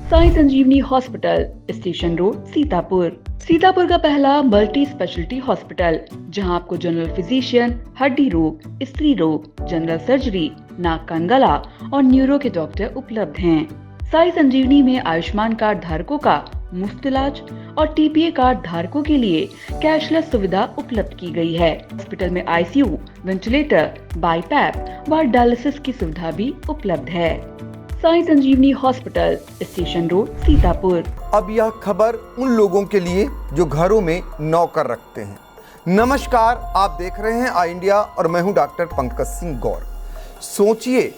Sai Sanjeevani hospital, station road, Sitapur. Sitapur का पहला multi speciality hospital, जहां आपको जनरल फिजिशियन, हड्डी रोग, स्त्री रोग, जनरल सर्जरी, नाक कान गला और न्यूरो के डॉक्टर उपलब्ध हैं। साई संजीवनी में आयुष्मान कार्ड धारकों का मुफ्त इलाज और टीपीए कार्ड धारकों के लिए कैशलेस सुविधा उपलब्ध की गई है। हॉस्पिटल में आईसीयू, वेंटिलेटर, बाईपैप व डायलिसिस की सुविधा भी उपलब्ध है। Sai Sanjeevani hospital, station road, Sitapur. अब यह खबर उन लोगों के लिए जो घरों में नौकर रखते हैं। नमस्कार, आप देख रहे हैं आई इंडिया और मैं हूं डॉक्टर पंकज सिंह गौर। सोचिए,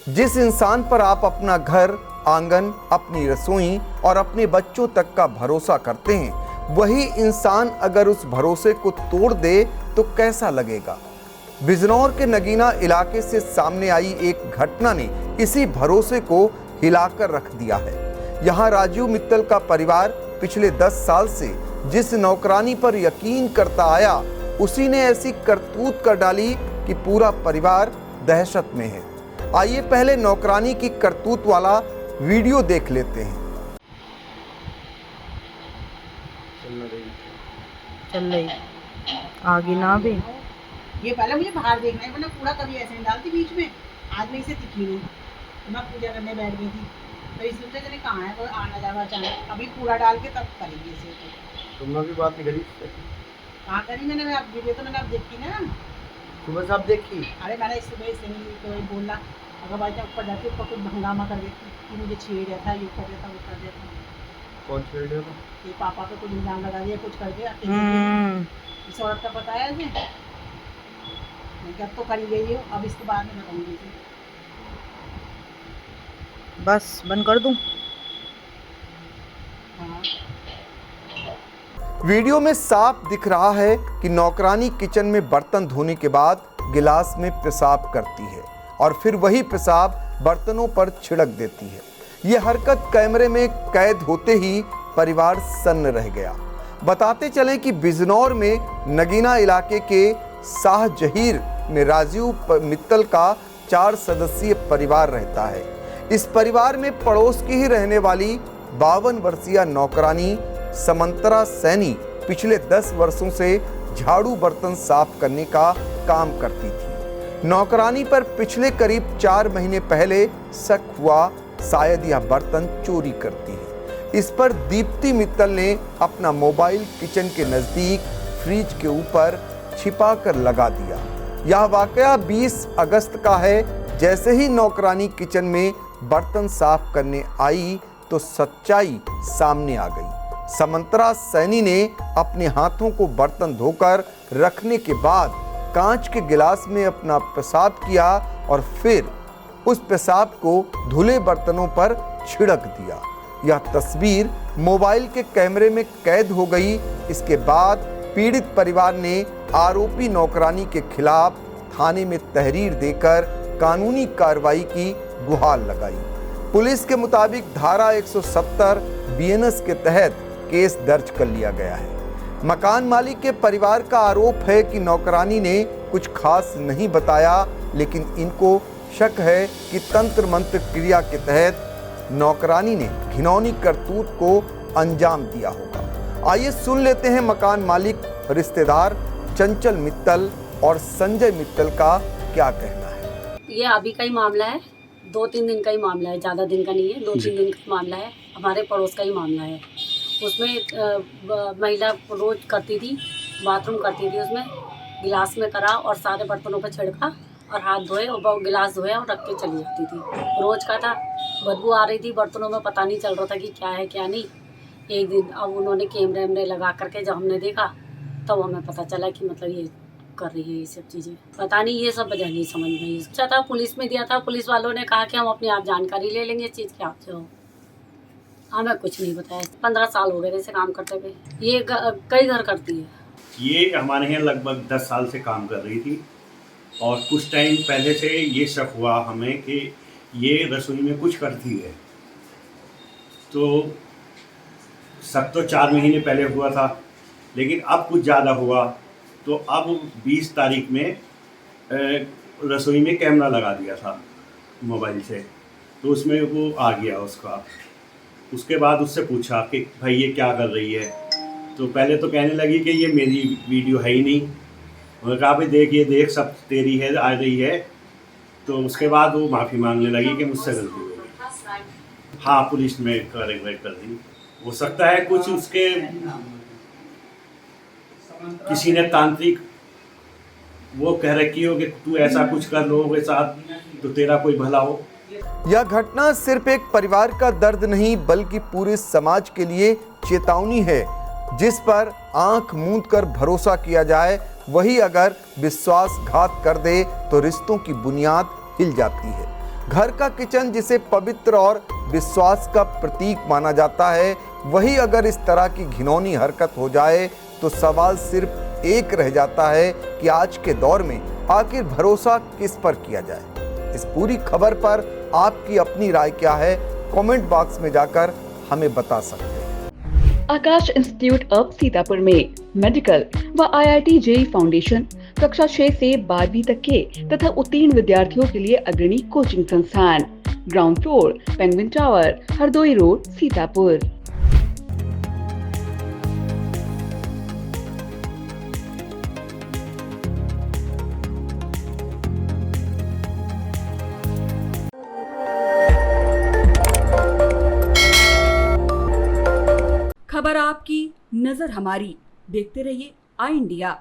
जिस इंसान पर आप अपना घर, आंगन, अपनी रसोई और अपने बच्चों तक का भरोसा करते हैं, वही इंसान अगर उस भरोसे को तोड़ दे तो कैसा लगेगा। बिजनौर के नगीना इलाके से सामने आई एक घटना ने इसी भरोसे को हिलाकर रख दिया है। यहाँ राजीव मित्तल का परिवार पिछले 10 साल से जिस नौकरानी पर यकीन करता आया, उसी ने ऐसी करतूत कर डाली कि पूरा परिवार दहशत में है। आइए पहले नौकरानी की करतूत वाला वीडियो देख लेते हैं। चल रही आगे ना भी। ये पहले मुझे बाहर देखना है, वरना कूड़ा कभी ऐसे नहीं डालती बीच में। आज मैं इसे दिखी नहीं, तो मैं पूजा करने बैठ गई थी, तो इस सोचा चले कहाँ है, कोई आना जाना अचानक, अभी कूड़ा डाल के तब करेंगे इसे। तुमने भी बात नहीं करी? कहाँ करी मैंने? आप वीडियो तो मैंने आप देखी ना, सुबह से आप देखी? अरे मैंने सुबह से नहीं तो बोला, अगर भाई ऊपर जाती ऊपर कुछ हंगामा कर देती कि मुझे छेड़ रहा था, ये कर रहा था, वो कर रहा था। कौन छेड़ रहा था? ये पापा पे कुछ इल्जाम लगा दिया, कुछ कर दिया। इस औरत का पता है मुझे, अब तो करी गई हो, अब इसके बाद में बताऊंगी। बस बंद कर दूं? हाँ। वीडियो में साफ दिख रहा है कि नौकरानी किचन में बर्तन धोने के बाद गिलास में पेशाब करती है और फिर वही पेशाब बर्तनों पर छिड़क देती है। ये हरकत कैमरे में कैद होते ही परिवार सन्न रह गया। बताते चलें कि बिजनौर में नगीना इलाके के शाह जहीर में राजीव मित्तल का 4 सदस्यीय परिवार रहता है। इस परिवार में पड़ोस की ही रहने वाली 52 वर्षीय नौकरानी समंतरा सैनी पिछले 10 वर्षों से झाड़ू बर्तन साफ करने का काम करती थी। नौकरानी पर पिछले करीब 4 महीने पहले शक हुआ, शायद यह बर्तन चोरी करती है। इस पर दीप्ति मित्तल ने अपना मोबाइल किचन के नजदीक फ्रिज के ऊपर छिपा कर लगा दिया। यह वाकया 20 अगस्त का है। जैसे ही नौकरानी किचन में बर्तन साफ करने आई तो सच्चाई सामने आ गई। समंतरा सैनी ने अपने हाथों को बर्तन धोकर रखने के बाद कांच के गिलास में अपना पेशाब किया और फिर उस पेशाब को धुले बर्तनों पर छिड़क दिया। यह तस्वीर मोबाइल के कैमरे में कैद हो गई। इसके बाद पीड़ित परिवार ने आरोपी नौकरानी के खिलाफ थाने में तहरीर देकर कानूनी कार्रवाई की गुहार लगाई। पुलिस के मुताबिक धारा 170 बीएनएस के तहत केस दर्ज कर लिया गया है। मकान मालिक के परिवार का आरोप है कि नौकरानी ने कुछ खास नहीं बताया, लेकिन इनको शक है कि तंत्र मंत्र क्रिया के तहत नौकरानी ने घिनौनी करतूत को अंजाम दिया होगा। आइए सुन लेते हैं मकान मालिक, रिश्तेदार चंचल मित्तल और संजय मित्तल का क्या कहना है। ये अभी का ही मामला है, 2-3 दिन का ही मामला है, ज़्यादा दिन का नहीं है, 2-3 दिन का मामला है। हमारे पड़ोस का ही मामला है। उसमें महिला रोज करती थी, बाथरूम करती थी, उसमें गिलास में करा और सारे बर्तनों पर छिड़का और हाथ धोए और गिलास धोया और रख के चली जाती थी। रोज का था, बदबू आ रही थी बर्तनों में, पता नहीं चल रहा था कि क्या है क्या नहीं। एक दिन अब उन्होंने कैमरे वैमरे लगा करके जब हमने देखा तब हमें पता चला कि मतलब ये कर रही है ये सब चीज़ें। पता नहीं, ये सब वजह नहीं समझ में आई। अच्छा था, पुलिस में दिया था, पुलिस वालों ने कहा कि हम अपने आप जानकारी ले लेंगे इस चीज़ की आपसे। हो हमें कुछ नहीं बताया। 15 साल हो गए ऐसे काम करते हुए। ये कई घर करती है। ये हमारे यहाँ लगभग 10 साल से काम कर रही थी और कुछ टाइम पहले से ये शक हुआ हमें कि ये रसोई में कुछ करती है। तो शक तो 4 महीने पहले हुआ था, लेकिन अब कुछ ज़्यादा हुआ। तो अब 20 तारीख में रसोई में कैमरा लगा दिया था मोबाइल से, तो उसमें वो आ गया उसका। उसके बाद उससे पूछा कि भाई ये क्या कर रही है, तो पहले तो कहने लगी कि ये मेरी वीडियो है ही नहीं। उन्होंने कहा भाई देख, ये देख सब तेरी है, आ रही है। तो उसके बाद वो माफ़ी मांगने लगी कि मुझसे गलती हो गई। हाँ, पुलिस में कार्रवाई कर दी। हो सकता है कुछ उसके किसी ने तांत्रिक वो कह रखी हो कि तू ऐसा कुछ कर लोगों के साथ तो तेरा कोई भला हो। यह घटना सिर्फ एक परिवार का दर्द नहीं बल्कि पूरे समाज के लिए चेतावनी है, जिस पर आंख मूंद कर भरोसा किया जाए वही अगर विश्वासघात कर दे तो रिश्तों की बुनियाद हिल जाती है। घर का किचन जिसे पवित्र और विश्वास का प्रतीक माना जाता है, वही अगर इस तरह की घिनौनी हरकत हो जाए तो सवाल सिर्फ एक रह जाता है कि आज के दौर में आखिर भरोसा किस पर किया जाए। इस पूरी खबर पर आपकी अपनी राय क्या है, कमेंट बॉक्स में जाकर हमें बता सकते हैं। आकाश इंस्टीट्यूट ऑफ सीतापुर में मेडिकल व IIT JEE फाउंडेशन कक्षा 6 से 12वीं तक के तथा उत्तीर्ण विद्यार्थियों के लिए अग्रणी कोचिंग संस्थान, ground floor, penguin tower, Hardoi road, Sitapur. खबर आपकी, नजर हमारी। देखते रहिए आई इंडिया।